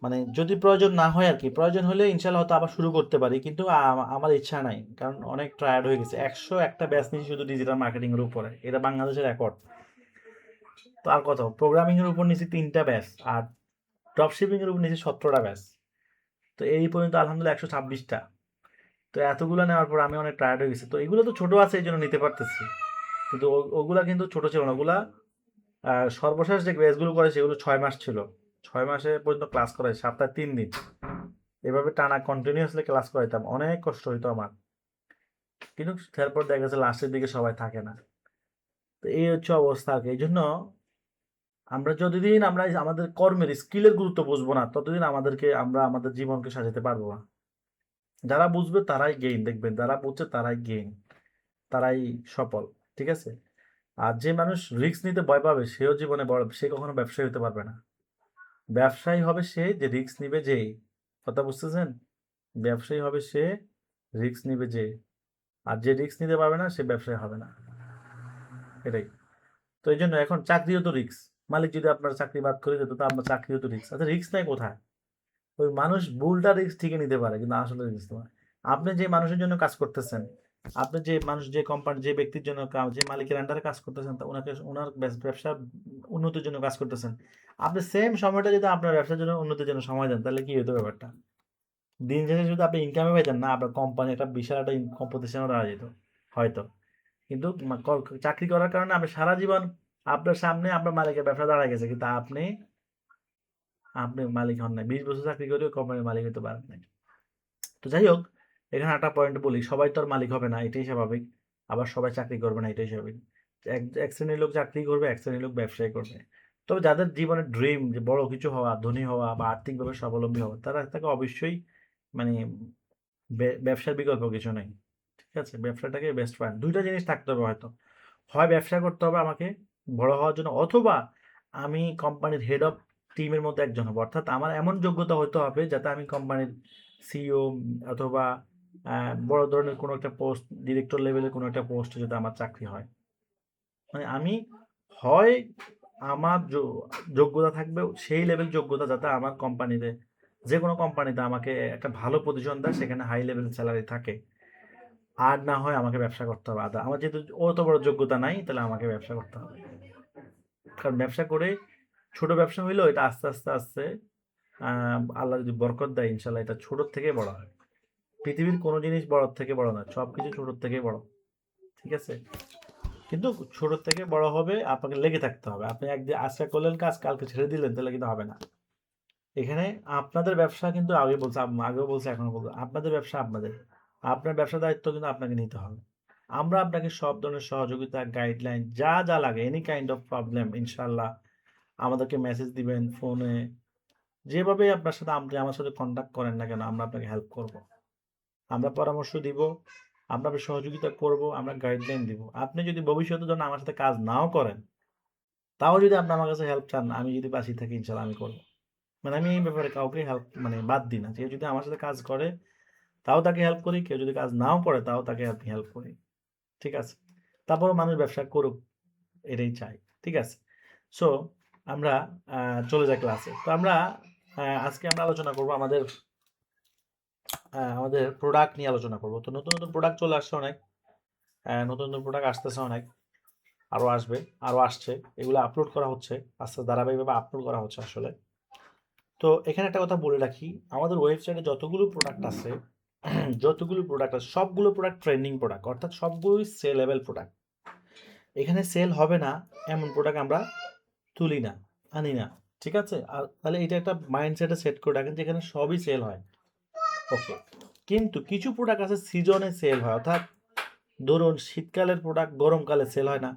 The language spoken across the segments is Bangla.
মানে যদি প্রয়োজন না হয় আর কি, প্রয়োজন হলে ইনশাল্লাহ হয়তো আবার শুরু করতে পারি, কিন্তু আমার ইচ্ছা নাই, কারণ অনেক টায়ার্ড হয়ে গেছে। 101টা ব্যাচ নিয়েছি শুধু ডিজিটাল মার্কেটিং এর উপরে, এটা বাংলাদেশের রেকর্ড। তো আর কত, প্রোগ্রামিং এর উপর নিয়েছি 3টা ব্যাচ, আর ড্রপ শিপিং এর উপর নিয়েছি 17টা ব্যাচ। তো এই পর্যন্ত আলহামদুলিল্লাহ 126টা। তো এতগুলো নেওয়ার পর আমি অনেক টায়ার্ড হয়ে গেছি। তো এগুলো তো ছোট আছে এই জন্য নিতে পারতেছি, কিন্তু ওগুলা কিন্তু ছোট ছিল না। ওগুলা সর্বশেষ যে ব্যাচগুলো করে সেগুলো 6 মাস ছিল। 6 মাসে পর্যন্ত ক্লাস করাই, সপ্তাহে 3 দিন এভাবে টানা কন্টিনিউয়াসলি ক্লাস করাইতাম, অনেক কষ্ট হইতো আমার। কিন্তু তারপর দেখা গেছে লাস্টের দিকে সবাই থাকে না। তো এই হচ্ছে অবস্থা আর কি। এই জন্য আমরা যতদিন আমরা আমাদের কর্মের স্কিলের গুরুত্ব বুঝবো না, ততদিন আমরা আমাদের জীবনকে সাজাতে পারবো না। যারা বুঝবে তারাই গেইন, দেখবেন যারা বুঝছে তারাই গেইন, তারাই সফল। ঠিক আছে? আর যে মানুষ রিস্ক নিতে ভয় পাবে সেও জীবনে বড়, সে কখনো ব্যবসায়ী হতে পারবে না। ব্যবসায়ী হবে সে যে রিস্ক নিবে, যে, কথা বুঝতেছেন? ব্যবসায়ী হবে সে রিস্ক নিবে যে, আর যে রিস্ক নিতে পারবে না সে ব্যবসায়ী হবে না। এটাই। তো এই জন্য এখন চাকরিও তো রিস্ক। মালিক যদি আপনার চাকরি বাদ করে দিত, তো আপনার চাকরিও তো রিস্ক। আচ্ছা, রিস্ক নাই কোথায়? ওই মানুষ ভুলটা রিস্ক ঠিকই নিতে পারে, কিন্তু আসলে রিস্ক নয়। আপনি যে মানুষের জন্য কাজ করতেছেন, আপনি যে মানুষ, যে কোম্পানি, যে ব্যক্তির জন্য যে মালিকের আন্ডারে কাজ করতেছেন, তা ওনাকে ওনার ব্যবসার উন্নতির জন্য কাজ করতেছেন। আপনি সেম সময়টা যদি আপনার ব্যবসার জন্য উন্নতির জন্য সময় দেন, তাহলে কি হতো ব্যাপারটা? দিন শেষে শুধু আপনি ইনকামে পাইতেন না, আপনার কোম্পানি একটা বিশাল একটা কম্পিটিশনও দাঁড়া যেত হয়তো। কিন্তু চাকরি করার কারণে আপনি সারা জীবন আপনার সামনে আপনার মালিকের ব্যবসা দাঁড়ায় গেছে, কিন্তু আপনি আপনি মালিক হন নাই। 20 বছর চাকরি করেও কোম্পানির মালিক হতে পারেন নাই। তো যাই হোক, এখানে একটা পয়েন্ট বলি, সবাই তো আর মালিক হবে না, এটাই স্বাভাবিক। আবার সবাই চাকরি করবে না, এটাই স্বাভাবিক। এক এক শ্রেণীর লোক চাকরি করবে, এক শ্রেণীর লোক ব্যবসায় করবে। তবে যাদের জীবনের ড্রিম যে বড় কিছু হওয়া, ধনী হওয়া বা আর্থিকভাবে স্বাবলম্বী হওয়া, তারা তাকে অবশ্যই মানে ব্যবসার বিকল্প কিছু নেই। ঠিক আছে? ব্যবসাটাকে বেস্ট পয়েন্ট। 2টা জিনিস থাকতে হবে হয়তো। হয় ব্যবসা করতে হবে আমাকে বড় হওয়ার জন্য, অথবা আমি কোম্পানির হেড অফ টিমের মধ্যে একজন হবো। অর্থাৎ আমার এমন যোগ্যতা হতে হবে যাতে আমি কোম্পানির সিইও অথবা বড় ধরনের কোনো একটা পোস্ট, ডিরেক্টর লেভেলের কোনো একটা পোস্টে যাতে আমার চাকরি হয়। মানে আমি হয় আমার যোগ্যতা থাকবে সেই লেভেল যোগ্যতা, যাতে আমার কোম্পানিতে, যে কোনো কোম্পানিতে আমাকে একটা ভালো পজিশন দেয়, সেখানে হাই লেভেল স্যালারি থাকে। আর না হয় আমাকে ব্যবসা করতে হবে। আমার যেহেতু অত বড় যোগ্যতা নাই, তাহলে আমাকে ব্যবসা করতে হবে। কারণ ব্যবসা করে, ছোট ব্যবসা হইলেও এটা আস্তে আস্তে আস্তে আল্লাহ যদি বরকত দেয়, ইনশাল্লাহ এটা ছোটোর থেকে বড় হয়। পৃথিবীর কোনো জিনিস বড় থেকে বড় না, সব কিছু ছোটোর থেকে বড়। ঠিক আছে? কিন্তু ছোটোর থেকে বড় হবে, আপনাকে লেগে থাকতে হবে। আপনি একদিন আজকে করলেন কাজ, কালকে ছেড়ে দিলেন, তাহলে কিন্তু হবে না। এখানে আপনাদের ব্যবসা কিন্তু আগেও বলছে, এখনো বলবো, আপনাদের ব্যবসা আপনাদের। আপনার ব্যবসার দায়িত্ব কিন্তু আপনাকে নিতে হবে। আমরা আপনাকে সব ধরনের সহযোগিতা, গাইডলাইন, যা যা লাগে, এনি কাইন্ড অফ প্রবলেম, ইনশাল্লাহ আমাদেরকে মেসেজ দিবেন ফোনে, যেভাবে আপনার সাথে আপনি আমার সাথে কন্ট্যাক্ট করেন না কেন, আমরা আপনাকে হেল্প করব। আমরা পরামর্শ দিব, আমরা সহযোগিতা করব, আমরা গাইডলাইন দিব। আপনি যদি ভবিষ্যতে যখন আমার সাথে কাজ নাও করেন, তাও যদি আপনি আমার কাছে হেল্প চান, আমি যদি পাশে থাকি, ইনশাল্লাহ আমি করব। মানে আমি এই ব্যাপারে কাউকে হেল্প বাদ দিই না। কেউ যদি আমার সাথে কাজ করে তাও তাকে হেল্প করি, কেউ যদি কাজ নাও করে তাও তাকে আমি হেল্প করি। ঠিক আছে? তারপরও মানুষ ব্যবসা করুক, এটাই চাই। ঠিক আছে? সো আমরা চলে যাই ক্লাসে। তো আমরা আজকে আমরা আলোচনা করব আমাদের প্রোডাক্ট নিয়ে আলোচনা করব। তো নতুন নতুন প্রোডাক্ট চলে আসছে অনেক, নতুন নতুন প্রোডাক্ট আসতেছে অনেক, আরও আসবে, আরও আসছে। এগুলো আপলোড করা হচ্ছে, আস্তে ধারাবাহিকভাবে আপলোড করা হচ্ছে আসলে। তো এখানে একটা কথা বলে রাখি, আমাদের ওয়েবসাইটে যতগুলো প্রোডাক্ট আছে, সবগুলো প্রোডাক্ট ট্রেন্ডিং প্রোডাক্ট, অর্থাৎ সবগুলোই সেলেবল প্রোডাক্ট। এখানে সেল হবে না এমন প্রোডাক্ট আমরা তুলি না, আনি না। ঠিক আছে? আর তাহলে এটা একটা মাইন্ডসেটে সেট করে রাখেন, যেখানে সবই সেল হয়। ওকে। কিন্তু কিছু প্রোডাক্ট আছে সিজনে সেল হয়, অর্থাৎ ধরুন শীতকালের প্রোডাক্ট গরমকালে সেল হয় না,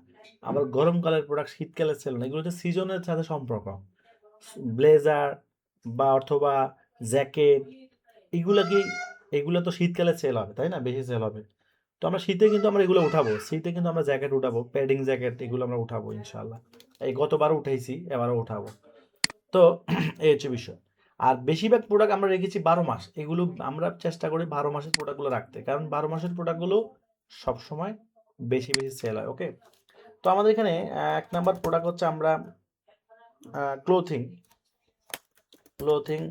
আবার গরমকালের প্রোডাক্ট শীতকালে সেল হয় না। এগুলো হচ্ছে সিজনের সাথে সম্পর্ক। ব্লেজার বা অথবা জ্যাকেট, এগুলো কি, এগুলো তো শীতকালে সেল হবে, তাই না? বেশি সেল হবে। তো আমরা শীতে কিন্তু আমরা এগুলো উঠাবো, শীতে কিন্তু আমরা জ্যাকেট উঠাবো, প্যাডিং জ্যাকেট, এগুলো আমরা উঠাবো ইনশাল্লাহ। এই গতবার উঠাইছি, এবারও উঠাবো। তো এই হচ্ছে বিষয়। আর বেশিরভাগ প্রোডাক্ট আমরা রেখেছি 12 মাস। এগুলো আমরা চেষ্টা করি 12 মাসের প্রোডাক্টগুলো রাখতে, কারণ 12 মাসের প্রোডাক্টগুলো সবসময় বেশি বেশি সেল হয়। ওকে। তো আমাদের এখানে 1 নাম্বার প্রোডাক্ট হচ্ছে আমরা ক্লোথিং। ক্লোথিং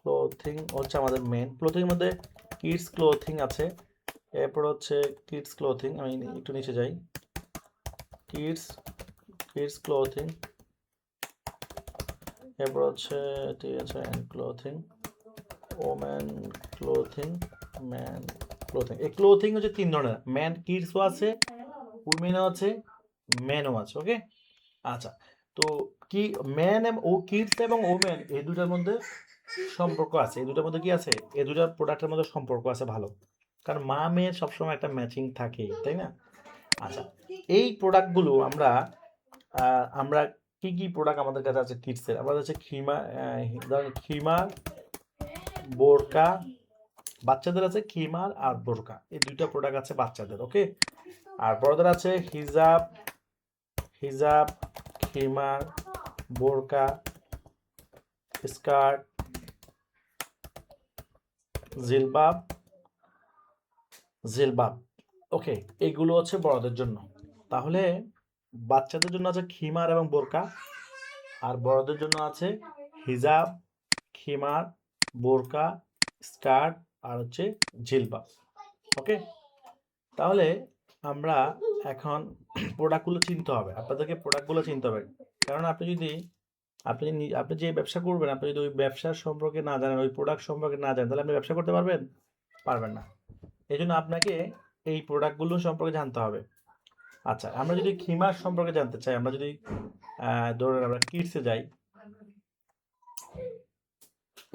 ক্লোথিং হচ্ছে আমাদের মেন। ক্লোথিংয়ের মধ্যে কিডস ক্লোথিং আছে, এরপর হচ্ছে কিডস ক্লোথিং, আমি একটু নিচে যাই, কিডস কিডস ক্লোথিং, এরপর হচ্ছে ঠিক আছে clothing, women clothing, man clothing. এই ক্লোথিং হচ্ছে তিন ধরনের, ম্যান কিডসও আছে, উইমেনও আছে, ম্যানও আছে। ওকে, আচ্ছা। তো কি ম্যান ও কিডস এবং ওমেন এই দুটার মধ্যে সম্পর্ক আছে, এই দুটার মধ্যে কি আছে, এই দুটার প্রোডাক্টের মধ্যে সম্পর্ক আছে ভালো, কারণ মা মেয়ের সবসময় একটা ম্যাচিং থাকে, তাই না? আচ্ছা, এই প্রোডাক্টগুলো আমরা আমরা কি কি প্রোডাক্ট আমাদের কাছে আছে কিডসের, আমাদের হচ্ছে খিমা, ধরেন খিমার, বোরকা, বাচ্চাদের আছে খিমার আর বোরকা, এই দুইটা প্রোডাক্ট আছে বাচ্চাদের। ওকে, আর বড়দের আছে হিজাব, হিজাব, খিমার, বোরকা, স্কার্ট, জিলবাব, জিলবাব। ওকে, এইগুলো হচ্ছে বড়দের জন্য। তাহলে বাচ্চাদের জন্য আছে খিমার এবং বোরকা, আর বড়দের জন্য আছে হিজাব, খিমার, বোরকা, স্কার্ট আর হচ্ছে জিলবাব। ওকে, তাহলে আমরা এখন প্রোডাক্টগুলো চিনতে হবে, আপনাদেরকে প্রোডাক্টগুলো চিনতে হবে, কারণ আপনি যে ব্যবসা করবেন, আপনি যদি ওই ব্যবসার সম্পর্কে না জানেন, ওই প্রোডাক্ট সম্পর্কে না জানেন, তাহলে আপনি ব্যবসা করতে পারবেন? পারবেন না। এই জন্য আপনাকে এই প্রোডাক্টগুলো সম্পর্কে জানতে হবে। আচ্ছা, আমরা যদি খিমার সম্পর্কে জানতে চাই, আমরা যদি ধরুন আমরা কিডসে যাই,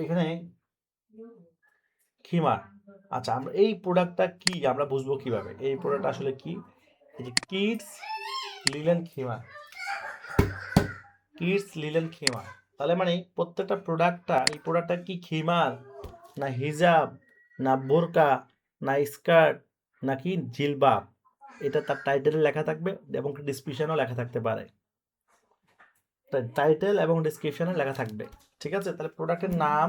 এখানে খিমার। আচ্ছা, আমরা এই প্রোডাক্টটা কি আমরা বুঝবো কিভাবে এই প্রোডাক্ট আসলে কি? এই যে কিডস লিলেন খিমার, কিডস লিলেন খিমার, তাহলে মানে প্রত্যেকটা প্রোডাক্টটা, এই প্রোডাক্টটা কি খিমার না হিজাব না বোরকা না স্কার্ট নাকি জিলবাব, এটা তার টাইটেলে লেখা থাকবে এবং ডিসক্রিপশনেও লেখা থাকতে পারে, টাইটেল এবং ডিসক্রিপশনে লেখা থাকবে। ঠিক আছে, তাহলে প্রোডাক্টের নাম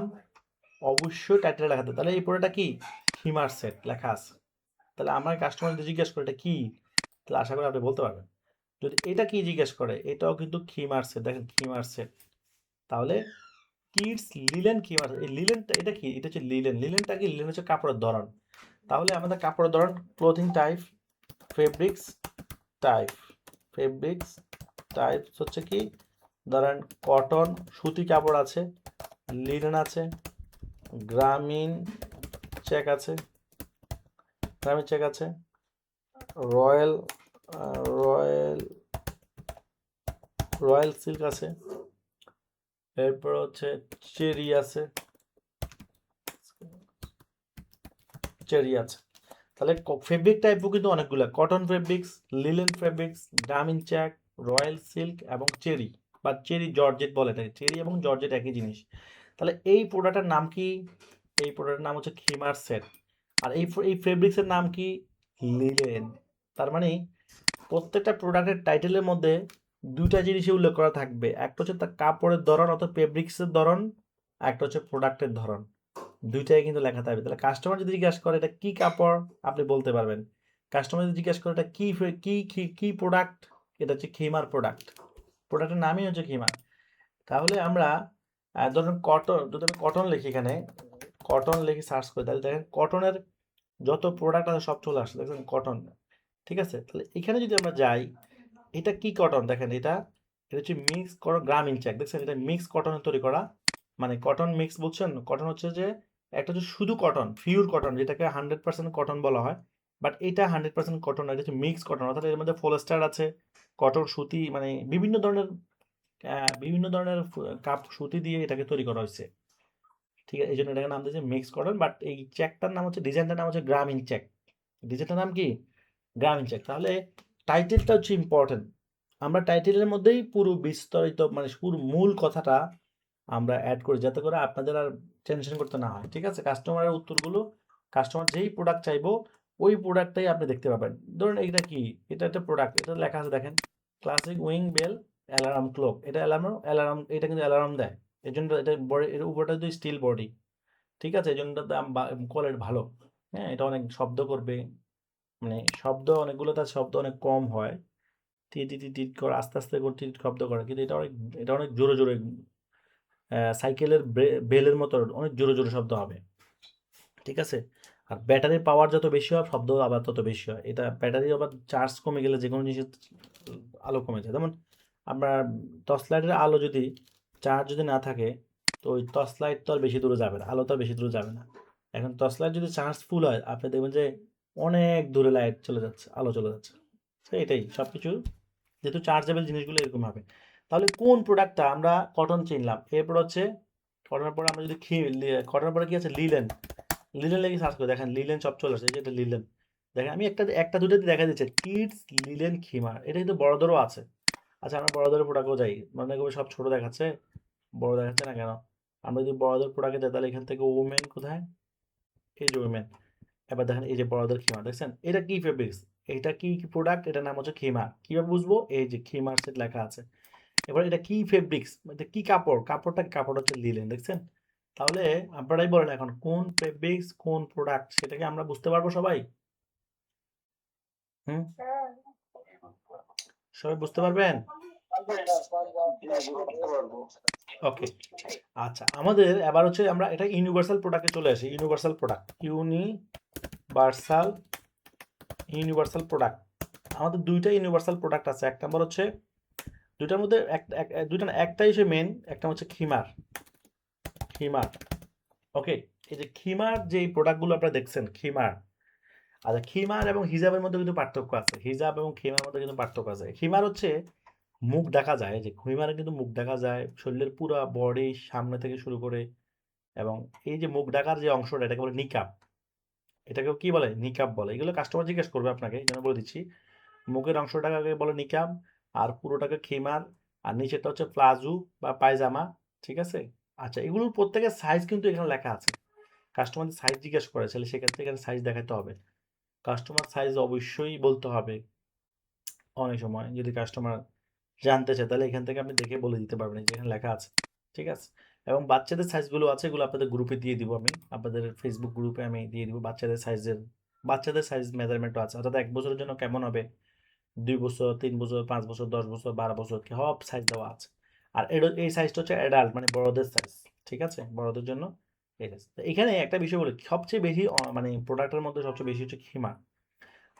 অবশ্যই টাইটেলে লেখা থাকবে। তাহলে এই প্রোডাক্টটা কি খিমার সেট লেখা আছে, তাহলে আমার কাস্টমার যদি জিজ্ঞেস করে এটা কি, তাহলে আশা করি আপনি বলতে পারবেন। যদি এটা কি জিজ্ঞেস করে, এটাও কিন্তু খিমার সেট, দেখেন খিমার সেট। তাহলে কিডস লিলেন খিমার, এই লিলেনটা এটা কি, এটা হচ্ছে লিলেন। লিলেনটা কি, লিলেন হচ্ছে কাপড়ের ধরন। তাহলে আমাদের কাপড়ের ধরন clothing type, fabrics type, fabrics type হচ্ছে কি, ধরেন কটন সুতি কাপড় আছে, লিনেন আছে, গ্রামীণ চেক আছে, গ্রামীণ চেক আছে, রয়্যাল রয়্যাল রয়্যাল সিল্ক আছে, এরপর হচ্ছে চেরি আছে, চেরি আছে। তাহলে ফেব্রিক টাইপও কিন্তু অনেকগুলো, কটন ফেব্রিক্স, লিলেন ফেব্রিক্স, গ্রামীণ চেক, রয়্যাল সিল্ক এবং চেরি বা চেরি জর্জেট বলে থাকে, চেরি এবং জর্জেট একই জিনিস। তাহলে এই প্রোডাক্টের নাম কি, এই প্রোডাক্টের নাম হচ্ছে খিমার সেট। আর এই ফেব্রিক্সের নাম কি, লিলেন। তার মানে প্রত্যেকটা প্রোডাক্টের টাইটেলের মধ্যে দুইটা জিনিসই উল্লেখ করা থাকবে, একটা হচ্ছে তার কাপড়ের ধরন অর্থাৎ ফেব্রিক্সের ধরন, একটা হচ্ছে প্রোডাক্টের ধরন, দুইটাই কিন্তু লেখা থাকবে। তাহলে কাস্টমার যদি জিজ্ঞাসা করে এটা কি কাপড়, আপনি বলতে পারবেন। কাস্টমার যদি জিজ্ঞাসা করে এটা কি কি কি কি প্রোডাক্ট, এটা হচ্ছে খিমার প্রোডাক্ট, প্রোডাক্টের নামই হচ্ছে খিমার। তাহলে আমরা ধরুন কটন, যদি আমি কটন লিখি, এখানে কটন লিখে সার্চ করি, তাহলে দেখেন কটনের যত প্রোডাক্ট আছে সব চলে আসছে, দেখছেন কটন। ঠিক আছে, তাহলে এখানে যদি আমরা যাই, এটা কি কটন, দেখেন এটা, এটা হচ্ছে মিক্স কটন গ্রামীণ চেক, দেখছেন এটা মিক্স কটন তৈরি করা, মানে কটন মিক্স, বুঝছেন? কটন হচ্ছে যে একটা হচ্ছে শুধু কটন, পিওর কটন, যেটাকে 100% কটন বলা হয়, বাট এটা 100% কটন না, এটা হচ্ছে মিক্স কটন, অর্থাৎ এর মধ্যে ফলস্টার আছে, কটন সুতি, মানে বিভিন্ন ধরনের সুতি দিয়ে এটাকে তৈরি করা হয়েছে। ঠিক আছে, এই জন্য এটাকে নাম দিয়েছে মিক্স কটন, বাট এই চেকটার নাম হচ্ছে, ডিজাইনটার নাম হচ্ছে গ্রামীণ চেক, ডিজাইনটার নাম কি, গ্রামীণ চেক। তাহলে টাইটেলটা হচ্ছে ইম্পর্টেন্ট, আমরা টাইটেলের মধ্যেই পুরো বিস্তারিত মানে পুরো মূল কথাটা আমরা অ্যাড করি, যাতে করে আপনাদের আর টেনশন করতে না হয়। ঠিক আছে, কাস্টমারের উত্তরগুলো, কাস্টমার যেই প্রোডাক্ট চাইবো ওই প্রোডাক্টটাই আপনি দেখতে পাবেন। ধরুন এটা কি, এটা একটা প্রোডাক্ট, এটা লেখা আছে দেখেন classic wing bell alarm clock, এটা অ্যালার্ম, এটা কিন্তু অ্যালার্ম দেয়, এই জন্য এটা বডি, এর উপরটা যদি স্টিল বডি। ঠিক আছে, এই জন্য দাম কোয়ালিটি ভালো। হ্যাঁ, এটা অনেক শব্দ করবে, মানে শব্দ অনেকগুলো, তার শব্দ অনেক কম হয়, টি টি টি টি করে আস্তে আস্তে করে টি শব্দ করে, কিন্তু এটা অনেক জোরে জোরে সাইকেলের বেলের মতো অনেক জোরে জোরে শব্দ হবে, ঠিক আছে। আর ব্যাটারির পাওয়ার যত বেশি হয় শব্দ আবার তত বেশি হয়। এটা ব্যাটারি আবার চার্জ কমে গেলে যে কোনো জিনিসের আলো কমে যায়। যেমন আমরা টর্চ লাইটের আলো যদি চার্জ যদি না থাকে, তো ওই টর্চ লাইট তো আর বেশি দূরে যাবে না, আলো তো আর বেশি দূরে যাবে না। এখন টর্চ লাইট যদি চার্জ ফুল হয়, আপনি দেখবেন যে অনেক দূরে লাইট চলে যাচ্ছে, আলো চলে যাচ্ছে। তো এটাই সব কিছু, যেহেতু চার্জেবল জিনিসগুলো এরকম হবে। তাহলে কোন প্রোডাক্টটা, আমরা কটন চিনলাম, এরপর হচ্ছে কটনের পরে আমরা যদি কটনের পরে কি আছে, লিলেন। লিলেন লেগে সার্চ করে দেখেন, লিলেন সব চলে আসে, এই যে এটা লিলেন। দেখেন আমি একটা একটা দুটোতে দেখা দিচ্ছে কিডস লিলেন খিমার, এটা কিন্তু বড়দেরও আছে। আচ্ছা আমরা বড়দের প্রোডাক্টও যাই, মনে করবো সব ছোট দেখাচ্ছে, বড় দেখাচ্ছে না কেন? আমরা যদি বড়দের প্রোডাক্টে যাই, তাহলে এখান থেকে ওমেন কোথায়, এই যে ওমেন। এবার দেখেন এই যে বড়দের খিমার, দেখছেন এটা কি ফেব্রিক্স, এটা কি প্রোডাক্ট, এটার নাম হচ্ছে খিমার। কিভাবে বুঝবো, এই যে খিমার সেট লেখা আছে। এবার এটা কি ফেব্রিক্স, এটা কি কাপড়, কাপড় হচ্ছে লিলেন, দেখছেন। তাহলে আপনারাই বলেন এখন কোন ফেব্রিক্স কোন প্রোডাক্ট, সেটাকে আমরা বুঝতে পারবো সবাই? হুম, সবাই বুঝতে পারবেন? ওকে, আচ্ছা আমাদের এবার হচ্ছে আমরা এটা ইউনিভার্সাল প্রোডাক্টে চলে আসি। Universal product, universal product. আমাদের দুইটা ইউনিভার্সাল প্রোডাক্ট আছে। এক নম্বর হচ্ছে দুইটার মধ্যে দুইটা না, একটাই হচ্ছে মেন, একটা হচ্ছে খিমার। খিমার, ওকে। এই যে খিমার যে প্রোডাক্টগুলো আপনারা দেখছেন, খিমার। আচ্ছা খিমার এবং হিজাবের মধ্যে কিন্তু পার্থক্য আছে, হিজাব এবং খিমার মধ্যে কিন্তু পার্থক্য আছে। খিমার হচ্ছে মুখ দেখা যায়, যে খিমারে কিন্তু মুখ দেখা যায়, শরীরের পুরো বডি সামনে থেকে শুরু করে, এবং এই যে মুখ ঢাকার যে অংশটা, এটাকে বলে নিকাব। এটাকেও কি বলে, নিকাব বলে। এগুলো কাস্টমার জিজ্ঞেস করবে আপনাকে, এই জন্য বলে দিচ্ছি। মুখের অংশটাকে বলে নিকাব, আর পুরোটাকে খিমার, আর নিচেরটা হচ্ছে প্লাজো বা পায়জামা, ঠিক আছে। আচ্ছা এগুলোর প্রত্যেকের সাইজ কিন্তু এখানে লেখা আছে। কাস্টমার সাইজ জিজ্ঞেস করে, তাহলে সেক্ষেত্রে এখানে সাইজ দেখাতে হবে। কাস্টমার সাইজ অবশ্যই বলতে হবে। অনেক সময় যদি কাস্টমার জানতে চায়, তাহলে এখান থেকে আপনি দেখে বলে দিতে পারবেন, এই যে এখানে লেখা আছে, ঠিক আছে। এবং বাচ্চাদের সাইজগুলো আছে, এগুলো আপনাদের গ্রুপে দিয়ে দিব, আমি আপনাদের ফেসবুক গ্রুপে আমি দিয়ে দিব বাচ্চাদের সাইজ মেজারমেন্টও আছে, অর্থাৎ 1 বছরের জন্য কেমন হবে, 2 বছর, 3 বছর, 5 বছর, 10 বছর, 12 বছর, সব সাইজ দেওয়া আছে। আর এই সাইজটা হচ্ছে অ্যাডাল্ট, মানে বড়দের সাইজ, ঠিক আছে, বড়দের জন্য এই সাইজ। এখানে একটা বিষয় বলি, সবচেয়ে বেশি মানে প্রোডাক্টের মধ্যে সবচেয়ে বেশি হচ্ছে খিমা।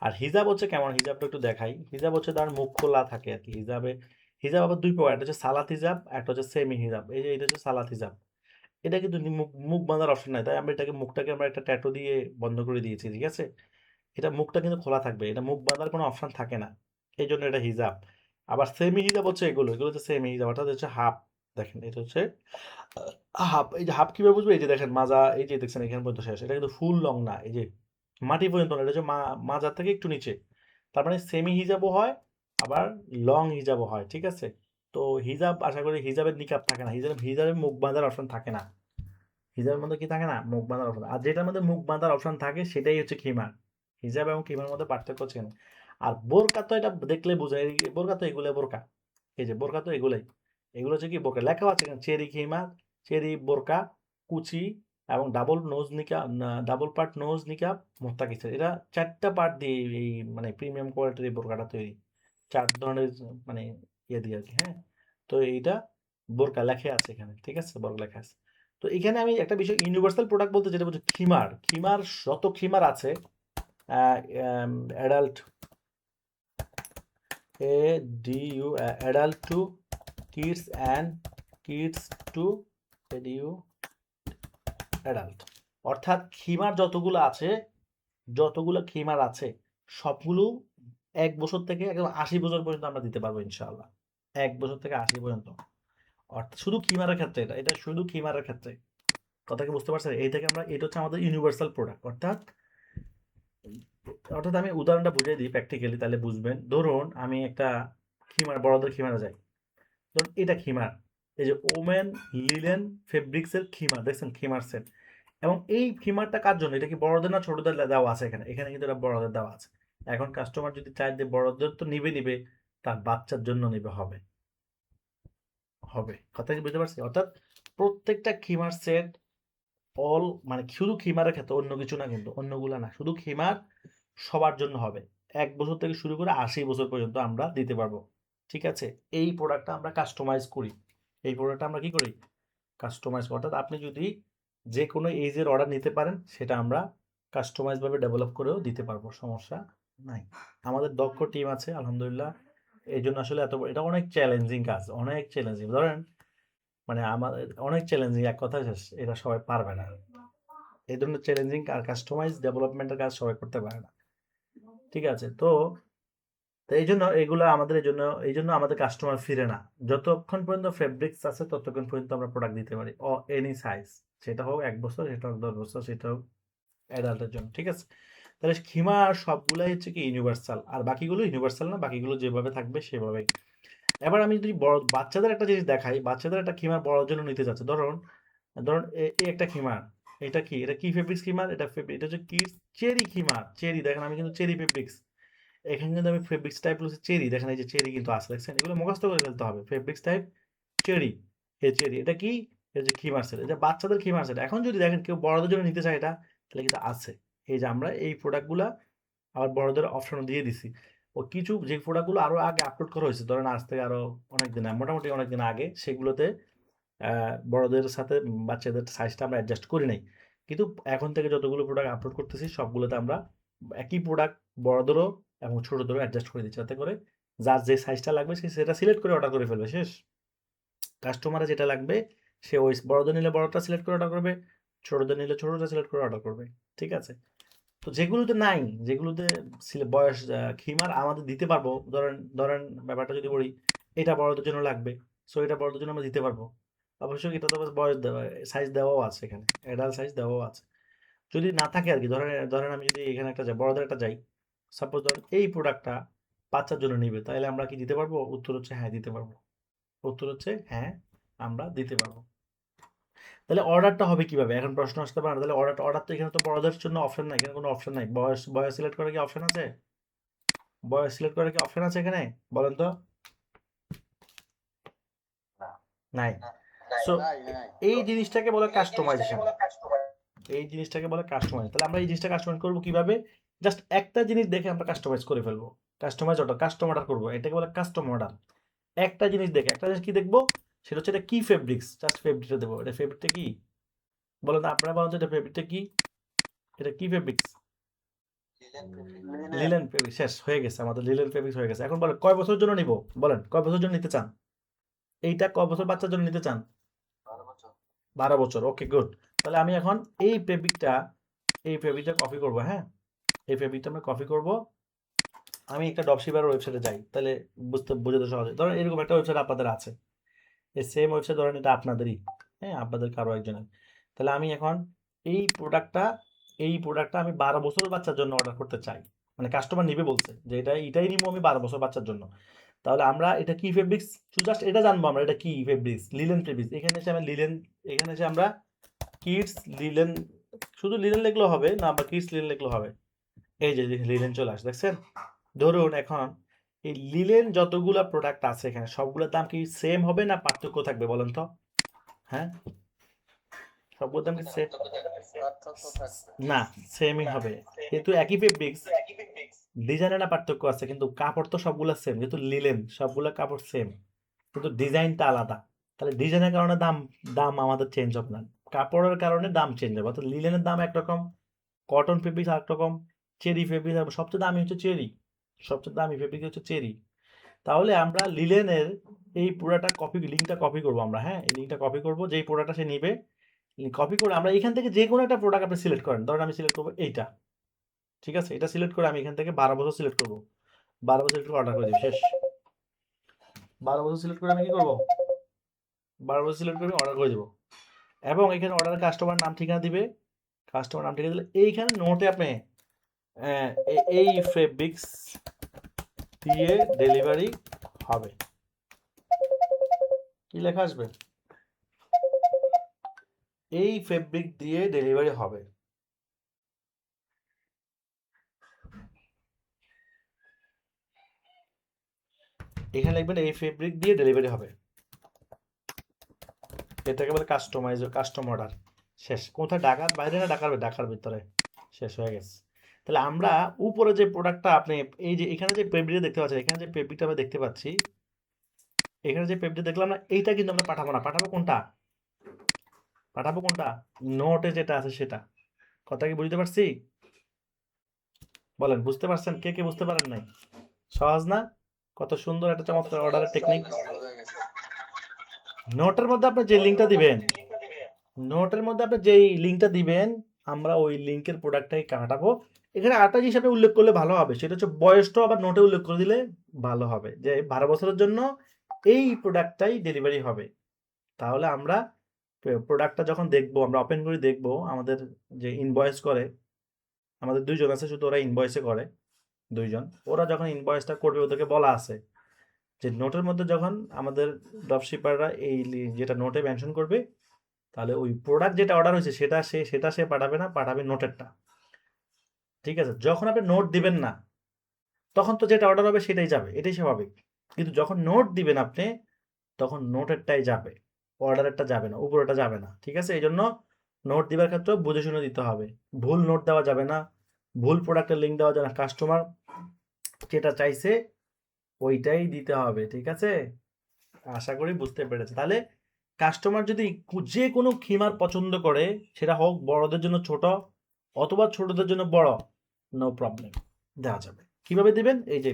আর হিজাব হচ্ছে কেমন, হিজাবটা একটু দেখাই। হিজাব হচ্ছে তার মুখ খোলা থাকে আর কি। হিজাব আবার দুই প্রকার, একটা হচ্ছে সালাত হিজাব, একটা হচ্ছে সেমি হিজাব। এই যে এটা হচ্ছে সালাত হিজাব। এটা কিন্তু মুখ মুখ বাঁধার অপশন নাই, তাই আমরা এটাকে মুখটাকে আমরা একটা ট্যাটু দিয়ে বন্ধ করে দিয়েছি, ঠিক আছে। এটা মুখটা কিন্তু খোলা থাকবে, এটা মুখ বাঁধার কোনো অপশন থাকে না, এই জন্য এটা হিজাব। আবার সেমি হিজাব হচ্ছে এগুলো, এগুলো হচ্ছে সেমি হিজাব, অর্থাৎ হচ্ছে হাফ। দেখেন এটা হচ্ছে হাফ। এই যে হাফ কিভাবে বুঝবো, এই যে দেখেন মাজা, এই যে দেখছেন এখানে পর্যন্ত শেষ, এটা কিন্তু ফুল লং না, এই যে মাটি পর্যন্ত না, এটা হচ্ছে মাজার থেকে একটু নিচে। তার মানে সেমি হিজাবও হয়, আবার লং হিজাবও হয়, ঠিক আছে। তো হিজাব, আশা করি হিজাবের নিকাব থাকে না, হিজাবের মুখ বাঁধার অপশন থাকে না। হিজাবের মধ্যে কি থাকে না, মুখ বাঁধার অপশন। আর যেটার মধ্যে মুখ বাঁধার অপশন থাকে সেটাই হচ্ছে খিমার। হিজাব এবং খিমার মধ্যে পার্থক্য হচ্ছে এখানে। আর বোরকা তো এটা দেখলে বোঝায়, বোরকা তো এগুলো বোরকা। এই যে বোরকা তো এগুলাই, এগুলো হচ্ছে কি বোরকা, লেখা আছে এখানে চেরি খিমার, চেরি বোরকা, কুচি, এবং ডাবল নোজ নিকাব, ডাবল পার্ট নোজ নিকাব, মোস্তাকিসের। এটা 4টা পার্ট দিয়ে এই মানে প্রিমিয়াম কোয়ালিটির এই বোরকাটা তৈরি, 4 ধরনের মানে ইয়ে দিয়ে আর কি, হ্যাঁ। তো এইটা বোরকা লেখা আছে এখানে, ঠিক আছে, বোরকা লেখা আছে। তো এখানে আমি একটা বিষয় ইউনিভার্সাল প্রোডাক্ট বলতে যেটা বলছি, খিমার। খিমার যত খিমার আছে, adult, A D U, adult to kids and kids to এডিউ অ্যাডাল্ট, অর্থাৎ খিমার যতগুলো খিমার আছে সবগুলো 1 বছর থেকে একদম 80 বছর পর্যন্ত আমরা দিতে পারবো ইনশাআল্লাহ। 1 বছর থেকে 80 পর্যন্ত, অর্থাৎ শুধু খিমারের ক্ষেত্রে, এটা শুধু খিমারের ক্ষেত্রে। কথা কি বুঝতে পারছেন? এই থেকে আমরা, এটা হচ্ছে আমাদের ইউনিভার্সাল প্রোডাক্ট। অর্থাৎ আমি উদাহরণটা বুঝিয়ে দিই প্র্যাকটিক্যালি, তাহলে বুঝবেন। ধরুন আমি একটা খিমার, বড়দের খিমারে যাই। ধরুন এটা খিমার, এই যে ওমেন লিলেন ফেব্রিক্সের খিমার, দেখছেন খিমার সেট। এবং এই খিমারটা কার জন্য, এটা কি বড়দের না ছোটদের দেওয়া আছে এখানে? এখানে কিন্তু এটা বড়দের দেওয়া আছে। এখন কাস্টমার যদি চায় যে বড়দের তো নিবে, তার বাচ্চার জন্য নিবে, হবে হবে। কথা কি বুঝতে পারছি? অর্থাৎ প্রত্যেকটা খিমার সেট, অল মানে শুধু খিমারের ক্ষেত্রে, অন্য কিছু না কিন্তু, অন্যগুলা না, শুধু খিমার সবার জন্য হবে। 1 বছর থেকে শুরু করে 80 বছর পর্যন্ত আমরা দিতে পারবো, ঠিক আছে। এই প্রোডাক্টটা আমরা কাস্টমাইজ করি, এই প্রোডাক্টটা আমরা কি করি, কাস্টমাইজ, অর্থাৎ আপনি যদি যে কোনো এজের অর্ডার নিতে পারেন সেটা আমরা কাস্টমাইজভাবে ডেভেলপ করেও দিতে পারবো, সমস্যা নাই। আমাদের দক্ষ টিম আছে আলহামদুলিল্লাহ, এই জন্য আসলে এটা অনেক চ্যালেঞ্জিং কাজ, অনেক চ্যালেঞ্জিং। ধরেন মানে আমাদের অনেক চ্যালেঞ্জিং, এক কথা শেষ, এটা সবাই পারবে না। এই ধরনের চ্যালেঞ্জিং আর কাস্টমাইজ ডেভেলপমেন্টের কাজ সবাই করতে পারে না, ঠিক আছে? তো এই জন্য এগুলো আমাদের এই জন্য আমাদের কাস্টমার ফিরে না। যতক্ষণ পর্যন্ত ফেব্রিক্স আছে ততক্ষণ পর্যন্ত আমরা প্রোডাক্ট দিতে পারি, এনি সাইজ, সেটা হোক 1 বছর, সেটা হোক 10 বছর, সেটা হোক অ্যাডাল্টের জন্য, ঠিক আছে? তাহলে খিমা সবগুলাই হচ্ছে কি ইউনিভার্সাল, আর বাকিগুলো ইউনিভার্সাল না, বাকিগুলো যেভাবে থাকবে সেভাবেই। এবার আমি যদি বড় বাচ্চাদের একটা জিনিস দেখাই, বাচ্চাদের একটা খিমার বড়র জন্য নিতে যাচ্ছে, ধরুন ধরুন এই একটা খিমার, এটা কি ফেব্রিক্স খিমার, এটা হচ্ছে কি চেরি খিমার, চেরি, দেখেন আমি কিন্তু চেরি ফেব্রিক্স, এখানে কিন্তু আমি ফেব্রিক্স টাইপ বলছি চেরি, দেখেন এই যে চেরি কিন্তু আছে, দেখছেন? এগুলো মুখস্থ করে ফেলতে হবে, ফেব্রিক্স টাইপ চেরি, এই চেরি, এটা কি? এটা যে খিমার সেট, এটা বাচ্চাদের খিমার সেট। এখন যদি দেখেন কেউ বড়দের জন্য নিতে চায় এটা, তাহলে কিন্তু আছে। এই যে আমরা এই প্রোডাক্টগুলা আবার বড়দের অপশনও দিয়ে দিছি। ও কিছু যে প্রোডাক্টগুলো আরো আগে আপলোড করা হয়েছে, ধরেন আজ থেকে আরো অনেকদিন, মোটামুটি অনেকদিন আগে, সেগুলোতে বড়দের সাথে বাচ্চাদের সাইজটা আমরা অ্যাডজাস্ট করি নাই। কিন্তু এখন থেকে যতগুলো প্রোডাক্ট আপলোড করতেছি সবগুলোতে আমরা একই প্রোডাক্ট বড়দেরও এবং ছোটদেরও অ্যাডজাস্ট করে দিচ্ছি, যাতে করে যার যে সাইজটা লাগবে সে সেটা সিলেক্ট করে অর্ডার করে ফেলবে, শেষ। কাস্টমারের যেটা লাগবে সে ওই বড়দের নিলে বড়টা সিলেক্ট করে অর্ডার করবে, ছোটদের নিলে ছোটটা সিলেক্ট করে অর্ডার করবে, ঠিক আছে? তো যেগুলোতে নাই, যেগুলোতে বয়স খিমার আমাদের দিতে পারবো, ধরেন ধরেন ব্যাপারটা যদি বলি, এটা বড়দের জন্য লাগবে, সো এটা বড়দের জন্য আমরা দিতে পারবো। অবশ্যই এটা তো বয়স দেওয়া, সাইজ দেওয়াও আছে, এখানে অ্যাডাল্ট সাইজ দেওয়াও আছে। যদি না থাকে আর কি, ধরেন ধরেন আমি যদি এখানে একটা যাই, বড়দের একটা যাই, সাপোজ ধরেন এই প্রোডাক্টটা বাচ্চার জন্য নিবে, তাহলে আমরা কি দিতে পারবো? উত্তর হচ্ছে হ্যাঁ, দিতে পারবো। উত্তর হচ্ছে হ্যাঁ, আমরা দিতে পারবো। তাহলে অর্ডারটা হবে কিভাবে? এখন প্রশ্ন আসতে পারে, তাহলে অর্ডার তো এখানে তো বড়দের জন্য অপশন নাই, এখানে কোনো অপশন নাই। বয়স বয়স সিলেক্ট করার কি অপশন আছে? বয়স সিলেক্ট করার কি অপশন আছে এখানে? বলেন তো। নাই। সো এই জিনিসটাকে বলে কাস্টমাইজেশন, এই জিনিসটাকে বলে কাস্টমাইজ। তাহলে আমরা এই জিনিসটা কাস্টমাইজ করবো কিভাবে? জাস্ট একটা জিনিস দেখে আমরা কাস্টমাইজ করে ফেলবো, কাস্টমাইজ অর্ডার, কাস্টম অর্ডার করবো, এটাকে বলে কাস্টম অর্ডার। একটা জিনিস দেখে, একটা জিনিস কি দেখবো, সেটা হচ্ছে এটা কি ফেব্রিক্স, জাস্ট ফেব্রিকটা দেবো, এটা ফেব্রিকটা কি, বলেন তো, আপনারা বলেন তো এটা ফেব্রিকটা কি, এটা কি ফেব্রিক্স? লিলেন ফেব্রিক, শেষ হয়ে গেছে আমাদের, লিলেন ফেব্রিক্স হয়ে গেছে। এখন বলেন কয় বছরের জন্য নিব, বলেন কয় বছরের জন্য নিতে চান? এইটা কয় বছর বাচ্চার জন্য নিতে চান? 12 বছর, ওকে গুড। তাহলে আমি এখন এই ফেব্রিকটা কপি করব, হ্যাঁ, এই ফেব্রিকটা আমরা কপি করব। আমি একটা ডপশিপার ওয়েবসাইটে যাই, তাহলে বুঝতে সহজে। ধরেন এরকম একটা ওয়েবসাইট আপনাদের আছে, এই সেম ওয়েবসাইট ধরেন এটা আপনাদেরই, হ্যাঁ, আপনাদের কারো একজনের। তাহলে আমি এখন এই প্রোডাক্টটা আমি 12 বছরের বাচ্চার জন্য অর্ডার করতে চাই, মানে কাস্টমার নিবে বলছে যে এটাই নিবো আমি 12 বছর বাচ্চার জন্য। তাহলে আমরা এটা কি ফেব্রিক্স, জাস্ট এটা জানবো আমরা, এটা কি ফেব্রিক্স, লিলেন ফেব্রিক্স। এখানে এসে আমি লিলেন, এখানে এসে আমরা কিডস লিলেন, শুধু লিলেন লিখলেও হবে না, বা কিডস লিলেন লিখলেও হবে। এই যে লিলেন চলে আসে, দেখছেন? ধরুন এখন এই লিলেন যতগুলা প্রোডাক্ট আছে এখানে সবগুলোর দাম কি সেম হবে না পার্থক্য থাকবে, বলেন তো? হ্যাঁ, সবগুলোর দাম কি সেম? না, সেমই হবে, কিন্তু একই ফেব্রিক্স, ডিজাইনে না পার্থক্য আছে, কিন্তু কাপড় তো সবগুলো সেম, যেহেতু লিলেন সবগুলো কাপড় সেম, কিন্তু ডিজাইনটা আলাদা। তাহলে ডিজাইনের কারণে দাম দাম আমাদের চেঞ্জ হবে না, কাপড়ের কারণে দাম চেঞ্জ হবে। অর্থাৎ লিলেনের দাম একরকম, কটন ফেব্রিক্স আরেক রকম, চেরি ফেব্রিক সবচেয়ে দামি হচ্ছে চেরি, সবচেয়ে দামি ফেব্রিক হচ্ছে চেরি। তাহলে আমরা লিলেনের এই পুরাটা লিঙ্কটা কপি করবো আমরা, হ্যাঁ, এই লিঙ্কটা কপি করবো, যেই প্রোডাক্টটা সে নিবে কপি করে আমরা এখান থেকে যে কোনো একটা প্রোডাক্ট আপনি সিলেক্ট করেন, ধরেন আমি সিলেক্ট করবো এইটা, ঠিক আছে? এটা সিলেক্ট করে আমি এখান থেকে 12 বছর সিলেক্ট করবো, 12 বছর একটু অর্ডার করে দিই, শেষ। 12 বছর সিলেক্ট করে আমি কি করবো, 12 বছর সিলেক্ট করে অর্ডার করে দেবো, এবং এখানে অর্ডারের কাস্টমার নাম ঠিকানা দিবে, কাস্টমার নাম ঠিকানা দিলে এইখানে নোটে আপনি এই ফেব্রিক্স দিয়ে ডেলিভারি হবে, কি লেখা আসবে? এই ফেব্রিক দিয়ে ডেলিভারি হবে। এখানে লিখবেন এই ফেব্রিক দিয়ে ডেলিভারি হবে, এটাকে বলে কাস্টম অর্ডার, শেষ। কোথায়, ঢাকার বাইরে না ঢাকার ভিতরে, শেষ হয়ে গেছে। তাহলে আমরা উপরে যে প্রোডাক্টটা আপনি এই যে এখানে যে ফেব্রিকটা দেখতে পাচ্ছেন, এখানে যে ফেব্রিকটা আমরা দেখতে পাচ্ছি, এখানে যে ফেব্রিক দেখলাম না, এইটা কিন্তু আমরা পাঠাবো না, পাঠাবো কোনটা? পাঠাবো কোনটা? নোটে যেটা আছে সেটা। কথা কি বুঝতে পারছি? বলেন, বুঝতে পারছেন? কে কে বুঝতে পারেন নাই? সহজ না? কত সুন্দর একটা চমৎকার অর্ডারের টেকনিক। নোটের মধ্যে আপনি যে লিঙ্কটা দিবেন, নোটের মধ্যে আপনি যেই লিঙ্কটা দিবেন, আমরা ওই লিঙ্কের প্রোডাক্টটাই কাটাবো। এখানে আরেকটা জিনিস আপনি উল্লেখ করলে ভালো হবে, সেটা হচ্ছে বয়সটাও আবার নোটে উল্লেখ করে দিলে ভালো হবে, যে 12 বছরের জন্য এই প্রোডাক্টটাই ডেলিভারি হবে। তাহলে আমরা প্রোডাক্টটা যখন দেখবো, আমরা ওপেন করে দেখবো, আমাদের যে ইনভয়েস করে, আমাদের 2 জন আছে শুধু, ওরা ইনভয়েসে করে 2 জন। ওরা যখন ইনভয়েসটা করবে ওদেরকে বলা আছে যে নোটের মধ্যে যখন আমাদের ড্রপশিপাররা এই যেটা নোটে মেনশন করবে, তাহলে ওই প্রোডাক্ট যেটা অর্ডার হয়েছে সেটা সে পাঠাবে না, পাঠাবে নোটেরটা। ঠিক আছে? যখন আপনি নোট দিবেন না, তখন তো যেটা অর্ডার হবে সেটাই যাবে, এটাই স্বাভাবিক। কিন্তু যখন নোট দিবেন আপনি, তখন নোটেরটাই যাবে, অর্ডারেরটা যাবে না, উপরেরটা যাবে না। ঠিক আছে? এই জন্য নোট দিবার ক্ষেত্রে বুঝে শুনে দিতে হবে। ভুল নোট দেওয়া যাবে না, ভুল প্রোডাক্টের লিঙ্ক দেওয়া যাবে না। কাস্টমার যেটা চাইছে ওইটাই দিতে হবে। ঠিক আছে? আশা করি বুঝতে পেরেছে। তাহলে কাস্টমার যদি যে কোনো খিমার পছন্দ করে, সেটা হোক বড়দের জন্য ছোট অথবা ছোটদের জন্য বড়, নো প্রবলেম, দেওয়া যাবে। কিভাবে দিবেন? এই যে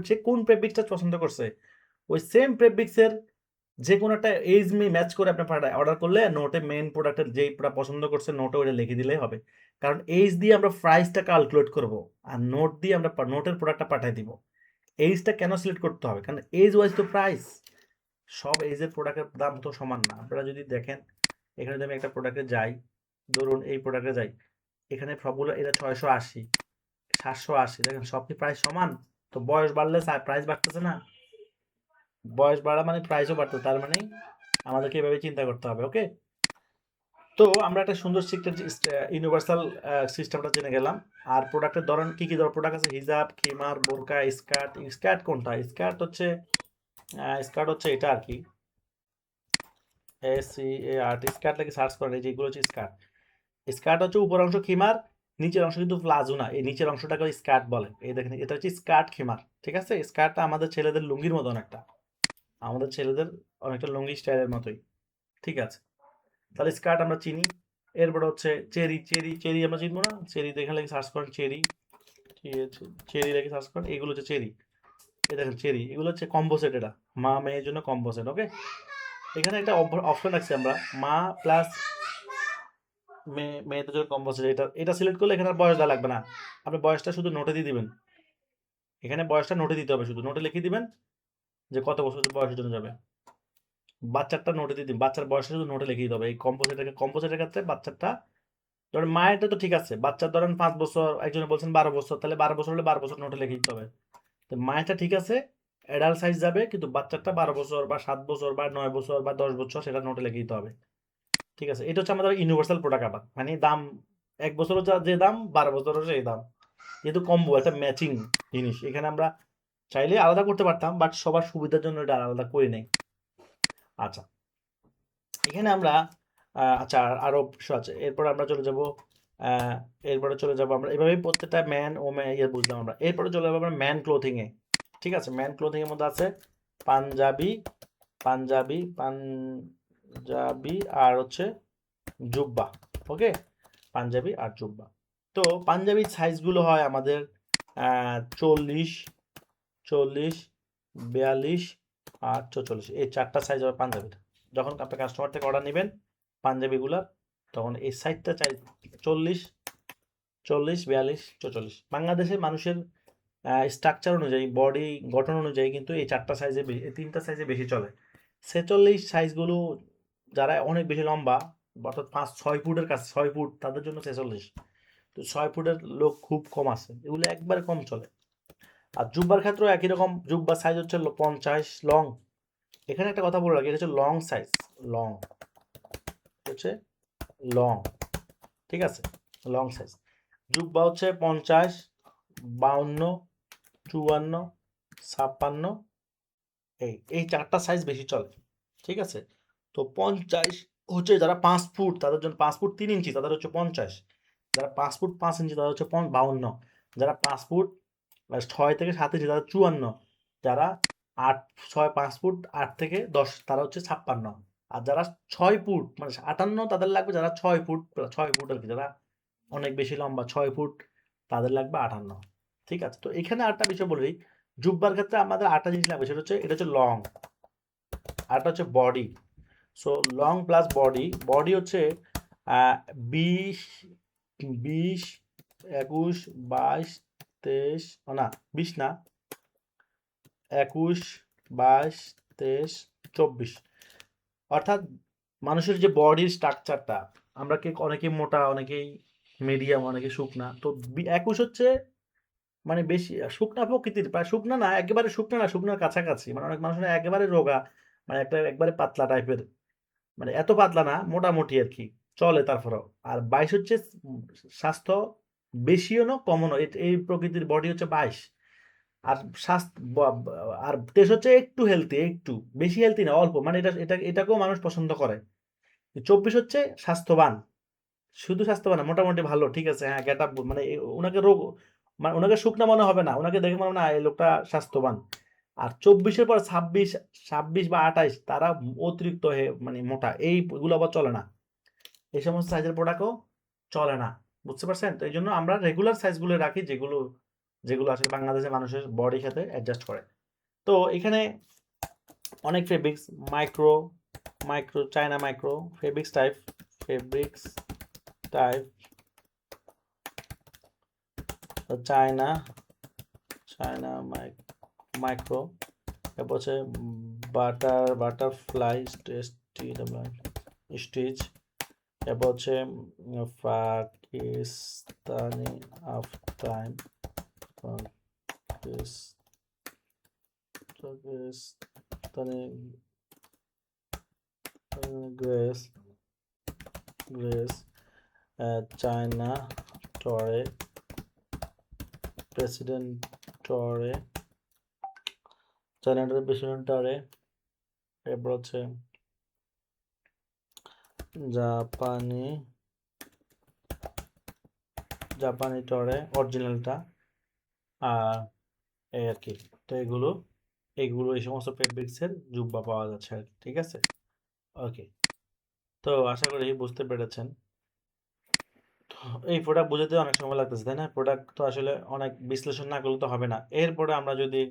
সে কোন প্রেবিক্সটা পছন্দ করছে, ওই সেম প্রেবিক্সের যে কোনো একটা এজ ম্যাচ করে আপনি অর্ডার করলে নোটে মেন প্রোডাক্টের যেই পছন্দ করছে নোটে ওইটা লিখে দিলেই হবে। কারণ এজ দিয়ে আমরা প্রাইসটা ক্যালকুলেট করব, আর নোট দিয়ে আমরা নোটের প্রোডাক্টটা পাঠিয়ে দিব। এজটা কেন সিলেক্ট করতে হবে? কারণ এজ ওয়াইজ তো প্রাইস, সব এজের প্রোডাক্টের দাম তো সমান না। আপনারা যদি দেখেন, এখানে যদি আমি একটা প্রোডাক্টে যাই, ধরুন এই প্রোডাক্টে যাই, এখানে সবগুলো এটা 680, 780, দেখেন সব কি প্রাইস সমান? তো বয়স বাড়লে প্রাইস বাড়তেছে না? বয়স বাড়া মানে প্রাইসও বাড়তো, তার মানে আমাদেরকে এভাবে চিন্তা করতে হবে। ওকে, তো আমরা একটা সুন্দর ইউনিভার্সাল সিস্টেমটা জেনে গেলাম। আর প্রোডাক্টের ধরন কি কি ধরনের প্রোডাক্ট আছে? হিজাব, খিমার, বোরকা, স্কার্ট। স্কার্ট কোনটা? স্কার্ট হচ্ছে এটা আর কি, SCART। স্কার্ট লাগে সার্চ করেন, এই যেগুলো হচ্ছে স্কার্ট। স্কার্ট হচ্ছে উপর অংশ খিমার, নিচের অংশ কিন্তু প্লাজো না, এই নিচের অংশটাকে স্কার্ট বলে। এই দেখেন, এটা হচ্ছে স্কার্ট খিমার। ঠিক আছে? স্কার্টটা আমাদের ছেলেদের লুঙ্গির মতো অনেকটা, আমাদের ছেলেদের অনেকটা লুঙ্গি স্টাইলের মতোই। ঠিক আছে? তাহলে স্কার্ট আমরা চিনি। এরপরে হচ্ছে চেরি। চেরি আমরা চিনবো না? চেরি দেখে লাগে সার্চ করেন, চেরি, ঠিক আছে, চেরি লেগে সার্চ করেন, এগুলো হচ্ছে চেরি। এই দেখেন চেরি, এগুলো হচ্ছে কম্বো সেট। এটা মা মেয়ের জন্য কম্বো সেট। ওকে, এখানে একটা অপশন রাখছি আমরা, মা প্লাস মেয়েদের জন্য কম্বো সেট। এটা এটা সিলেক্ট করলে এখানে আর বয়স দেওয়া লাগবে না, আপনি বয়সটা শুধু নোটে দিয়ে দিবেন। এখানে বয়সটা নোটে দিতে হবে, শুধু নোটে লিখে দিবেন যে কত বছর বয়সের জন্য যাবে। বাচ্চারটা নোটে দিয়ে দিন, বাচ্চার বয়সটা শুধু নোটে লিখে দিতে হবে। এই কম্পোজিটের ক্ষেত্রে বাচ্চারটা, ধরেন মায়েরটা তো ঠিক আছে, বাচ্চার ধরেন 5 বছর, একজনে বলছেন 12 বছর, তাহলে 12 বছর হলে 12 বছর নোটে লিখে দিতে হবে। তো মায়েরটা ঠিক আছে, অ্যাডাল্ট সাইজ যাবে, কিন্তু বাচ্চারটা 12 বছর বা 7 বছর বা 9 বছর বা 10 বছর সেটা নোটে লিখে দিতে হবে। ঠিক আছে? এটা হচ্ছে আমাদের ইউনিভার্সাল প্রোডাক্ট। আবার মানে দাম 1 বছরও যে দাম, 12 বছরও সেই দাম, যেহেতু কম্বো একটা ম্যাচিং জিনিস। এখানে আমরা চাইলে আলাদা করতে পারতাম, বাট সবার সুবিধার জন্য এটা আলাদা করে নেই। আচ্ছা, এখানে আমরা আচ্ছা আরো বিষয় আছে। এরপর আমরা চলে যাব, আহ, এরপরে চলে যাব আমরা এভাবেই প্রত্যেকটা ম্যান ও ইয়ে বুঝলাম আমরা। এরপরে চলে যাবো আমরা ম্যান ক্লোথিং এ। ঠিক আছে? ম্যান ক্লোথিং এর মধ্যে আছে পাঞ্জাবি, পাঞ্জাবি আর হচ্ছে জুব্বা। ওকে, পাঞ্জাবি আর জুব্বা। তো পাঞ্জাবির সাইজগুলো হয় আমাদের 40, 40, 42 আর 44, এই 4টা সাইজ হবে পাঞ্জাবির। যখন আপনি কাস্টমার থেকে অর্ডার নেবেন পাঞ্জাবিগুলার, তখন এই সাইজটা চাই 40, 40, 42, 44। বাংলাদেশের মানুষের স্ট্রাকচার অনুযায়ী, বডি গঠন অনুযায়ী কিন্তু এই 4টা সাইজে, এই 3টা সাইজে বেশি চলে। 46 সাইজগুলো যারা অনেক বেশি লম্বা, অর্থাৎ 5-6 ফুটের কাছে, 6 ফুট, তাদের জন্য 46। তো 6 ফুটের লোক খুব কম আছে, এগুলো একবারে কম চলে। আর জুব্বার ক্ষেত্রেও একই রকম, জুব্বার সাইজ হচ্ছে 50 লং। এখানে একটা কথা বলে রাখি, এটা হচ্ছে লং সাইজ, লং হচ্ছে লং। ঠিক আছে? লং সাইজ জুব্বা হচ্ছে 50, 52, 54, 56, এই 4টা সাইজ বেশি চলে। ঠিক আছে? তো 50 হচ্ছে যারা 5 ফুট, তাদের জন্য 5 ফুট 3 ইঞ্চি, তাদের হচ্ছে 50। যারা 5 ফুট 5 ইঞ্চি, তাদের হচ্ছে 52। যারা 5 ফুট 6 থেকে 7 ইঞ্চি, তারা 54। যারা 8, 6, 5 ফুট 8 থেকে 10, তারা হচ্ছে 56। আর যারা 6 ফুট মানে 58 তাদের লাগবে, যারা 6 ফুট 6 ফুট আর কি, যারা অনেক বেশি লম্বা 6 ফুট তাদের লাগবে 58। ঠিক আছে, তো এখানে আরেকটা বিষয় বলি, জুব্বার ক্ষেত্রে আমাদের 8টা জিনিস লাগবে, সেটা হচ্ছে এটা হচ্ছে লং, আরেকটা হচ্ছে body. So long plus body, body হচ্ছে 20 20 21 22 23, না 20 না, 21 22 23 24, অর্থাৎ মানুষের যে বডির স্ট্রাকচারটা, আমরা অনেকেই মোটা, অনেকেই মিডিয়াম, অনেকে শুকনা, তো 21 হচ্ছে মানে বেশি শুকনা প্রকৃতির, প্রায় শুকনা না, একেবারে শুকনা না, শুকনার কাছাকাছি, মানে অনেক মানুষের একেবারে রোগা, মানে একটা একবারে পাতলা টাইপের, মানে এত পাতলা না, মোটামুটি আর কি চলে তারপরেও। আর 22 হচ্ছে স্বাস্থ্য বেশিও না কমও না, এই প্রকৃতির বডি হচ্ছে 22। আর স্বাস্থ্য আর 23 হচ্ছে একটু হেলদি, একটু বেশি হেলদি না, অল্প, মানে এটাকেও মানুষ পছন্দ করে। 24 হচ্ছে স্বাস্থ্যবান, শুধু স্বাস্থ্যবান না, মোটামুটি ভালো, ঠিক আছে, হ্যাঁ গেট আপ, মানে ওনাকে রোগ, মানে ওনাকে শুকনা মনে হবে না, ওনাকে দেখে মনে হবে না এই লোকটা স্বাস্থ্যবান। আর 24-এর পর 26, 26 বা 28 তারা অতিরিক্ত মানে মোটা, এইগুলো আবার চলে না, এই সমস্ত সাইজের প্রোডাক্টও চলে না। বুঝতে পারছেন? তো এই জন্য আমরা রেগুলার সাইজগুলো রাখি, যেগুলো যেগুলো আসলে বাংলাদেশের মানুষের বডির সাথে অ্যাডজাস্ট করে। তো এখানে অনেক fabrics, micro, China micro, fabrics type, China micro, তারপর হচ্ছে বাটারফ্লাই স্টিচ, তারপর হচ্ছে পাকিস্তানি আফতাইম, পাকিস্তানি গ্রেস, চায়না টরে, প্রেসিডেন্ট টরে, প্রেসিডেন্ট টরে, এরপর হচ্ছে জাপানি টরে অরিজিনালটা, আর এই আর কি। তো এগুলো এই সমস্ত ফেব্রিক্সের জুব্বা পাওয়া যাচ্ছে আর কি, ঠিক আছে। ওকে, তো আশা করি বুঝতে পেরেছেন। তো এই প্রোডাক্ট বুঝতে অনেক সময় লাগতেছে, তাই না? প্রোডাক্ট তো আসলে অনেক বিশ্লেষণ না করলে তো হবে না। এরপরে আমরা যদি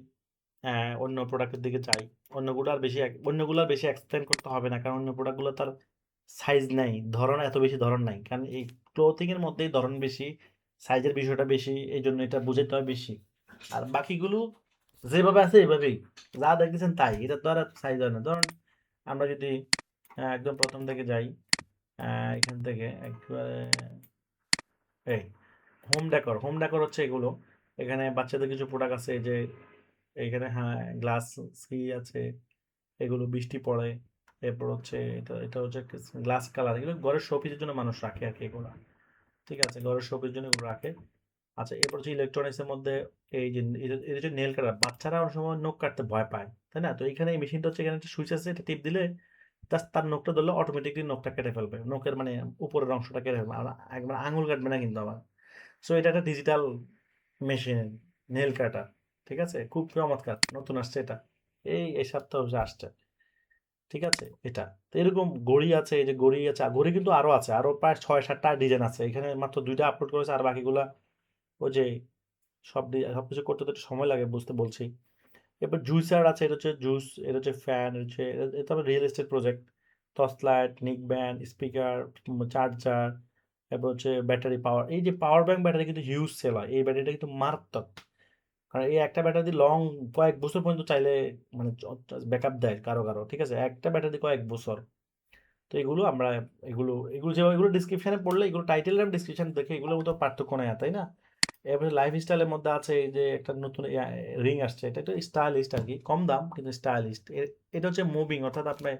অন্য প্রোডাক্টের দিকে যাই, অন্যগুলো আর বেশি এক্সপ্লেন করতে হবে না, কারণ অন্য প্রোডাক্টগুলো তার সাইজ নাই, ধরন এত বেশি ধরন নাই, কারণ এই ক্লোথিং এর মধ্যেই ধরন বেশি, সাইজের বিষয়টা বেশি, এই জন্য এটা বুঝাইতে হয় বেশি। আর বাকিগুলো যেভাবে আছে এইভাবেই, যা দেখতেছেন তাই, এটা তো আর সাইজ হয় না। ধরুন আমরা যদি একদম প্রথম থেকে যাই, এখান থেকে একবারে এই হোম ডেকর হচ্ছে এগুলো। এখানে বাচ্চাদের কিছু প্রোডাক্ট আছে, এই যে এখানে হ্যাঁ গ্লাস স্কি আছে, এগুলো বৃষ্টি পড়ে। এরপর হচ্ছে এটা এটা হচ্ছে গ্লাস কালার, এগুলো ঘরের শোপিসের জন্য মানুষ রাখে আর কি এগুলো, ঠিক আছে, ঘরের শোপিসের জন্য এগুলো রাখে। আচ্ছা, এরপর হচ্ছে ইলেকট্রনিক্স এর মধ্যে এই যে এটা হচ্ছে নেল কাটার, বাচ্চারা অনেক সময় নখ কাটতে ভয় পায়, তাই না? তো এখানে এই মেশিনটা হচ্ছে, এখানে একটা সুইচ আছে, এটা টিপ দিলে জাস্ট তার নখটা ধরলে অটোমেটিকলি নখটা কেটে ফেলবে, নখের মানে উপরের অংশটা কেটে ফেলবে, আর একবার আঙুল কাটবে না কিন্তু আবার। সো এটা একটা ডিজিটাল মেশিন, নেল কাটার, ঠিক আছে, খুব চমৎকার, নতুন আসছে এটা, এই সপ্তাহে আসছে, ঠিক আছে এটা। তো এরকম ঘড়ি আছে, এই যে ঘড়ি আছে, ঘড়ি কিন্তু আরো আছে, আরো প্রায় 6-7টা ডিজাইন আছে, এখানে মাত্র 2টা আপলোড করেছে, আর বাকিগুলা ওই যে সবকিছু করতে তো একটু সময় লাগে, বুঝতে বলছি। এরপর জুইসার আছে, এটা হচ্ছে জুস, এটা হচ্ছে ফ্যান, এটা হচ্ছে real estate project, torch light, নিক ব্যান্ড, স্পিকার, চার্জার, এরপর হচ্ছে ব্যাটারি পাওয়ার, এই যে পাওয়ার ব্যাংক ব্যাটারি কিন্তু হিউজ সেল হয়, এই ব্যাটারিটা কিন্তু মারাত্মক, কারণ এই একটা ব্যাটারি লং কয়েক বছর পর্যন্ত চাইলে মানে ব্যাকআপ দেয় কারো কারো, ঠিক আছে, একটা ব্যাটারি কয়েক বছর। তো এগুলো আমরা এগুলো ডিসক্রিপশনে পড়লে, এগুলো টাইটেল আর ডিসক্রিপশন দেখে এগুলোর মতো পার্থক্য নেই, তাই না? এবারে লাইফ স্টাইলের মধ্যে আছে এই যে একটা নতুন রিং আসছে, এটা একটু স্টাইলিস্ট আর কি, কম দাম কিন্তু স্টাইলিস্ট। এটা হচ্ছে মুভিং, অর্থাৎ আপনি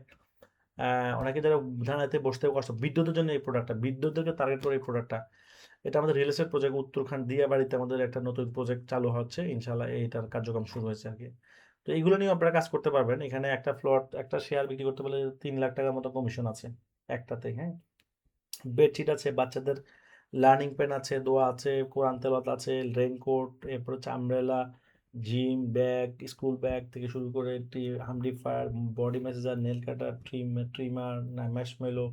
অনেকে যারা ধারণাতে বসতে কষ্ট, বিদ্যুতের জন্য এই প্রোডাক্টটা, বিদ্যুৎকে টার্গেট করে এই প্রোডাক্টটা। এটা আমাদের রিয়েল এস্টেট প্রজেক্ট উত্তরখান দিয়াবাড়িতে আমাদের একটা নতুন প্রজেক্ট চালু হচ্ছে, ইনশাল্লাহ এইটার কার্যক্রম শুরু হয়েছে আর কি। তো এইগুলো নিয়ে আপনারা কাজ করতে পারবেন, এখানে একটা প্লট, একটা শেয়ার বিক্রি করতে পারলে 3 লাখ টাকার মতো কমিশন আছে একটাতে, হ্যাঁ। বেডশিট আছে, বাচ্চাদের লার্নিং পেন আছে, দোয়া আছে, কোরআন তেলাওয়াত আছে, রেইনকোট, এরপর হচ্ছে umbrella, gym bag, school bag থেকে শুরু করে humidifier, body massager, nail cutter, trimmer, না ম্যাশমেলো,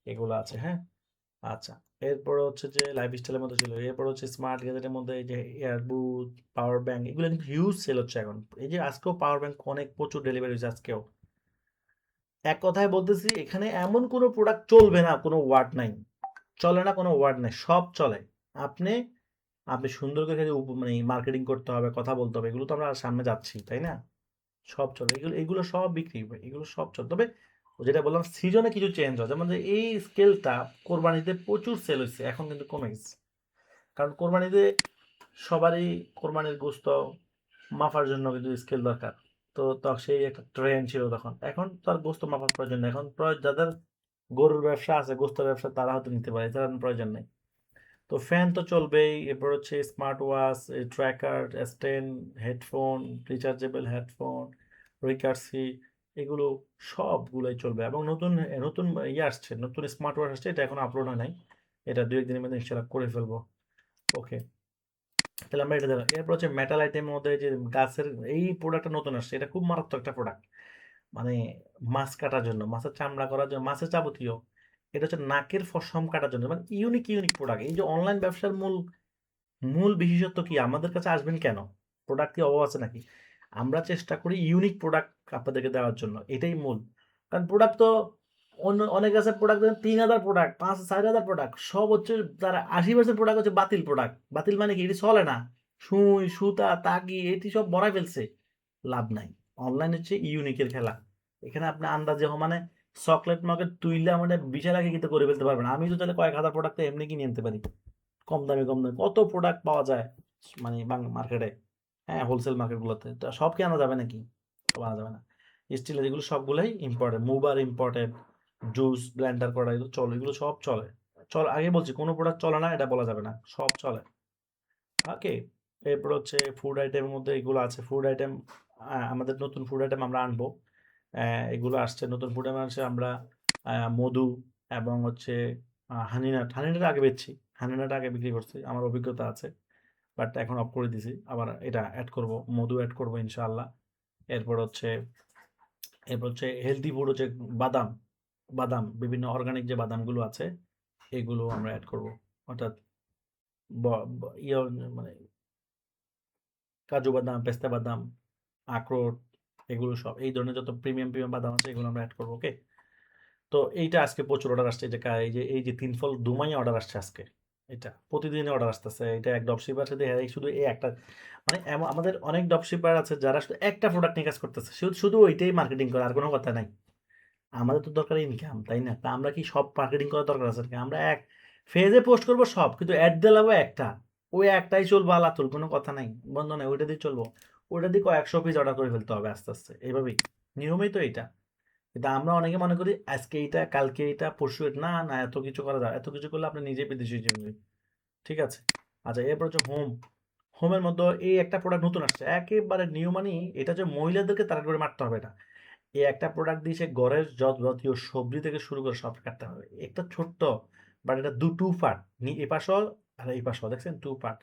এগুলো আছে, হ্যাঁ? আচ্ছা, এরপরে হচ্ছে যে লাইফস্টাইলের মধ্যে ছিল, এরপর হচ্ছে স্মার্ট গ্যাজেটের মধ্যে এই যে এয়ারবুট, পাওয়ার ব্যাংক, এগুলো কিন্তু হিউজ সেল হচ্ছে এখন। এই যে আজকেও পাওয়ার ব্যাংক অনেক প্রচুর ডেলিভারি হয়েছে আজকেও। এক কথায় বলতেছি, এখানে এমন কোনো প্রোডাক্ট চলবে না কোনো ওয়ার্ড নাই, চলে না কোনো ওয়ার্ড নাই, সব চলে। আপনি আপনি সুন্দর করে খালি মানে মার্কেটিং করতে হবে, কথা বলতে হবে, এগুলো তো আমরা সামনে যাচ্ছি, তাই না? সব চলে, এগুলো এগুলো সব বিক্রি হবে, এগুলো সব চলে। তবে যেটা বললাম, সিজনে কিছু চেঞ্জ হয়, যেমন যে এই স্কেলটা কোরবানিতে প্রচুর সেল হয়েছে, এখন কিন্তু কমে গেছে। কারণ কোরবানিতে সবারই কোরবানির গোস্ত মাপার জন্য কিন্তু স্কেল দরকার। তো সেই একটা ট্রেন্ড ছিল তখন, এখন তো আর গোস্ত মাপার প্রয়োজন নেই, এখন যাদের গরুর ব্যবসা আছে, গোস্ত ব্যবসা, তারা হয়তো নিতে পারে, তার প্রয়োজন নেই। তো ফ্যান তো চলবেই, এরপর হচ্ছে smart watch, tracker, stand, headphone, rechargeable headphone, রিকার্সি, এগুলো সবগুলোই চলবে। এবং নতুন নতুন ইয়ে আসছে, নতুন স্মার্ট ওয়াচ আসছে, এটা এখন আপলোড হয় নাই, এটা দু একদিনের মধ্যে ইনশাল্লাহ করে ফেলবো। ওকে, তাহলে আমরা এটা দিলাম। এরপর হচ্ছে মেটাল আইটেমের মধ্যে যে গাছের এই প্রোডাক্টটা নতুন আসছে, এটা খুব মারাত্মক একটা প্রোডাক্ট। মানে মাছ কাটার জন্য, মাছের চামড়া করার জন্য, মাছের যাবতীয়, এটা হচ্ছে নাকের ফসম কাটার জন্য, মানে ইউনিক ইউনিক প্রোডাক্ট। এই যে অনলাইন ব্যবসার মূল মূল বিশেষত্ব কি, আমাদের কাছে আসবেন কেন? প্রোডাক্ট কি অভাব আছে নাকি? আমরা চেষ্টা করি ইউনিক প্রোডাক্ট আপনাদেরকে দেওয়ার জন্য, এটাই মূল। কারণ প্রোডাক্ট তো অন্য অনেক আছে, প্রোডাক্ট দেন 3,000 প্রোডাক্ট, 4,000 প্রোডাক্ট, সব হচ্ছে তার 80% প্রোডাক্ট হচ্ছে বাতিল প্রোডাক্ট। বাতিল মানে কি, এটি চলে না, সুই সুতা তাগি এটি সব ভরাই ফেলছে, লাভ নাই। অনলাইন হচ্ছে ইউনিকের খেলা, এখানে আপনি আন্দাজে মানে চকলেট মকলেট তুইলা মানে বিশাল আগে কিন্তু করে ফেলতে পারবেন। আমি তো তাহলে কয়েক হাজার প্রোডাক্ট এমনি কিনে আনতে পারি, কম দামে কম দামে কত প্রোডাক্ট পাওয়া যায় মানে মার্কেটে, হ্যাঁ, হোলসেল মার্কেটগুলোতে। তো সব কি আনা যাবে নাকি? সব আনা যাবে না। স্টিলের এগুলো সবগুলোই important, mover important, juice Blender করা এগুলো চলে, এগুলো সব চলে। আগে বলছি কোনো প্রোডাক্ট চলে না এটা বলা যাবে না, সব চলে। ওকে, এরপর হচ্ছে ফুড আইটেমের মধ্যে এগুলো আছে, ফুড আইটেম, আমাদের নতুন ফুড আইটেম আমরা আনবো। এগুলো আসছে, নতুন ফুড আইটেম আসছে, আমরা মধু এবং হচ্ছে হানিনাট আগে বেচছি, হানিনাট আগে বিক্রি করছি, আমার অভিজ্ঞতা আছে, বাট এখন অফ করে দিছি, আবার এটা অ্যাড করব, মধু অ্যাড করব ইনশাআল্লাহ। এরপর হচ্ছে এরপর হচ্ছে হেলদি ফুড হচ্ছে বাদাম, বাদাম বিভিন্ন অর্গানিক যে বাদামগুলো আছে, এগুলো আমরা অ্যাড করব, অর্থাৎ ইয়ে মানে কাজু বাদাম, পেস্তা বাদাম, আখরোট, এগুলো সব এই ধরনের যত প্রিমিয়াম প্রিমিয়াম বাদাম আছে এগুলো আমরা অ্যাড করবো। ওকে, তো এইটা আজকে প্রচুর অর্ডার আসছে, এই যে এই যে 3 ফল দুমাই অর্ডার আসছে আজকে, এটা প্রতিদিনই অর্ডার আসতেছে। এটা এক ড্রপশিপার সাথে শুধু এই একটা, মানে আমাদের অনেক ড্রপশিপার আছে যারা শুধু একটা প্রোডাক্ট নিয়ে কাজ করতেছে, শুধু শুধু ওইটাই মার্কেটিং করে, আর কোনো কথা নাই। আমাদের তো দরকার ইনকাম, তাই না? তা আমরা কি সব মার্কেটিং করার দরকার আছে নাকি? আমরা এক ফেজে পোস্ট করবো সব, কিন্তু অ্যাড দিলাম একটা, ওই একটাই চলবো, আলাতুল কোনো কথা নাই, বন্ধ নাই, ওইটা দিয়ে চলবো। ওইটা দিয়ে 100 পিস অর্ডার করে ফেলতে হবে আস্তে আস্তে, এইভাবেই, নিয়মই তো এইটা। কিন্তু আমরা অনেকে মনে করি আজকে এইটা, কালকে এইটা, পরশু এটা, না না, এত কিছু করা যায়, এত কিছু করলে আপনি নিজেই বিদেশি যাবেন। ঠিক আছে। আচ্ছা, এরপর হচ্ছে হোমের মধ্যে এই একটা প্রোডাক্ট নতুন আসছে, একেবারে নিউ, মানে এটা হচ্ছে মহিলাদেরকে তাড়াতাড়ি করে মারতে হবে না। এই একটা প্রোডাক্ট দিয়ে সে ঘরের যাবতীয় সবজি থেকে শুরু করে সব কাটতে হবে, একটা ছোট্ট, বাট এটা টু পার্ট, এই পাশও আর এই পাশও, দেখছেন, টু পার্ট।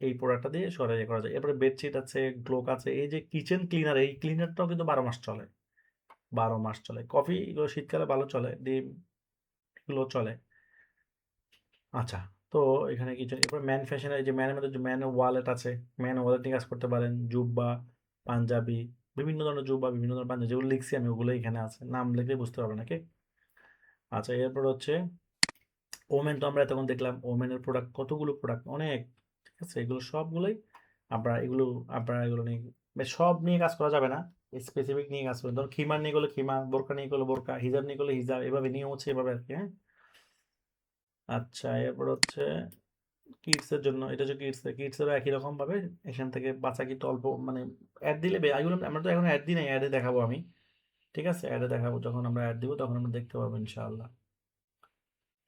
এই প্রোডাক্টটা দিয়ে সরে করা যায়। এরপরে বেডশিট আছে, গ্লোক আছে, এই যে কিচেন ক্লিনার, এই ক্লিনারটাও কিন্তু 12 মাস চলে, 12 মাস চলে। কফি এগুলো শীতকালে ভালো চলে, ডিম এগুলো চলে। আচ্ছা, তো এখানে কিছু, এরপর ম্যান ফ্যাশনের, এই যে ম্যানের মধ্যে যে ম্যান ওয়ালেট আছে, ম্যান ওয়ালেট নিয়ে কাজ করতে পারেন, জুব্বা, পাঞ্জাবি, বিভিন্ন ধরনের জুব্বা, বিভিন্ন ধরনের পাঞ্জাবি, যেগুলো লিখছি আমি ওগুলো এখানে আছে, নাম লিখলে বুঝতে পারবেন নাকি। আচ্ছা, এরপর হচ্ছে ওমেন, তো আমরা এতক্ষণ দেখলাম ওমেনের প্রোডাক্ট, কতগুলো প্রোডাক্ট, অনেক, ঠিক আছে, এগুলো সবগুলোই আপনারা এগুলো নিয়ে সব নিয়ে কাজ করা যাবে না, স্পেসিফিক নিয়ে কাজ করবেন। ধরুন খিমার নিয়ে করলে খিমা, বোরকা নিয়ে করলে বোরকা, হিজাব নিয়ে করলে হিজাব, এভাবে নিয়ম হচ্ছে এভাবে আর কি, হ্যাঁ। আচ্ছা, এরপর হচ্ছে কিডসের জন্য, এটা হচ্ছে কিডসেরও একই রকম ভাবে এখান থেকে বাচ্চা কিন্তু অল্প মানে অ্যাড দিলে এগুলো আমরা তো এখন অ্যাড দিই নাই, অ্যাডে দেখাবো আমি, ঠিক আছে, অ্যাডে দেখাবো, যখন আমরা অ্যাড দিব তখন আমরা দেখতে পাবো ইনশাআল্লাহ।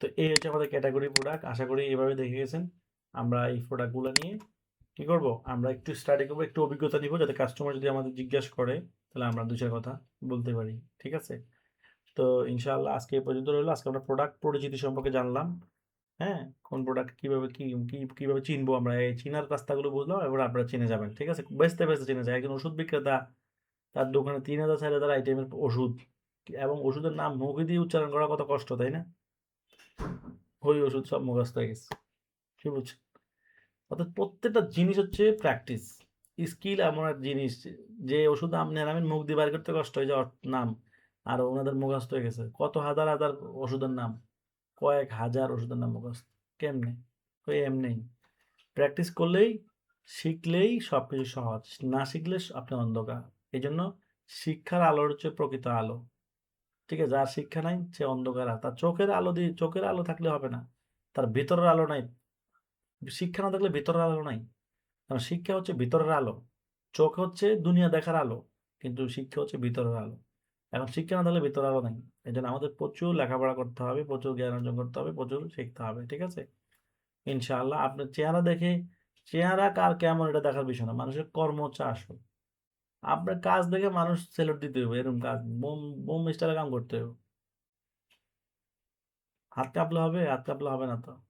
তো এই হচ্ছে আমাদের ক্যাটাগরি প্রোডাক্ট, আশা করি এভাবে দেখে গেছেন। আমরা এই প্রোডাক্টগুলো নিয়ে কি করব, আমরা একটু স্টাডি করবো, একটু অভিজ্ঞতা নিব, যাতে কাস্টমার যদি আমাদের জিজ্ঞাসা করে তাহলে আমরা দু চার কথা বলতে পারি, ঠিক আছে। তো ইনশাআল্লাহ আজকে এই পর্যন্ত রইলো। আজকে আমরা প্রোডাক্ট পরিচিতি সম্পর্কে জানলাম, হ্যাঁ? কোন প্রোডাক্ট কিভাবে কিভাবে চিনবো আমরা এই চিনার রাস্তাগুলো বুঝলাম এবার আপনারা চিনে যাবেন। ঠিক আছে? বেচতে চিনে যায়। একজন ওষুধ বিক্রেতা তার দোকানে ৩,০০০ ৪,০০০ আইটেমের ওষুধ এবং ওষুধের নাম মুখে দিয়ে উচ্চারণ করা কত কষ্ট, তাই না? ওই ওষুধ সব মুখস্থ হয়ে গেছে। কি বুঝছেন? অর্থাৎ প্রত্যেকটা জিনিস হচ্ছে প্র্যাকটিস। স্কিল এমন এক জিনিস যে ওষুধ আপনি আর আমি মুখ দিয়ে বাইর করতে কষ্ট হয় যে নাম আর ওনাদের মুখস্থ হয়ে গেছে। কত হাজার হাজার ওষুধের নাম, কয়েক হাজার ওষুধের নাম মুখস্থ। কেমনে? ওই এমনেই। প্র্যাকটিস করলেই শিখলেই সবকিছু সহজ। না শিখলে আপনি অন্ধকার। এজন্য শিক্ষার আলো হচ্ছে প্রকৃত আলো। ঠিক আছে? যার শিক্ষা নাই সে অন্ধকার। তার চোখের আলো থাকলে হবে না। তার ভেতরের আলো নাই। শিক্ষা না থাকলে ভেতরের আলো নাই। কারণ শিক্ষা হচ্ছে ভিতরের আলো। চোখ হচ্ছে দুনিয়া দেখার আলো। কিন্তু শিক্ষা হচ্ছে ভিতরের আলো। এখন শিক্ষা না থাকলে ভিতরের আলো নাই। এজন্য আমাদের প্রচুর লেখাপড়া করতে হবে, প্রচুর জ্ঞান অর্জন করতে হবে, প্রচুর শিখতে হবে। ঠিক আছে? ইনশাআল্লাহ আপনার চেহারা দেখে চেহারা কার কেমন এটা দেখার বিষয় না। মানুষের কর্ম হচ্ছে আসল। আপনার কাজ দেখে মানুষ সেলুট দিতে হবে। এরকম কাজ বোম বোম স্টাইলে কাম করতে হবে। হাত কাঁপলে হবে? হাত কাঁপলে হবে না তো।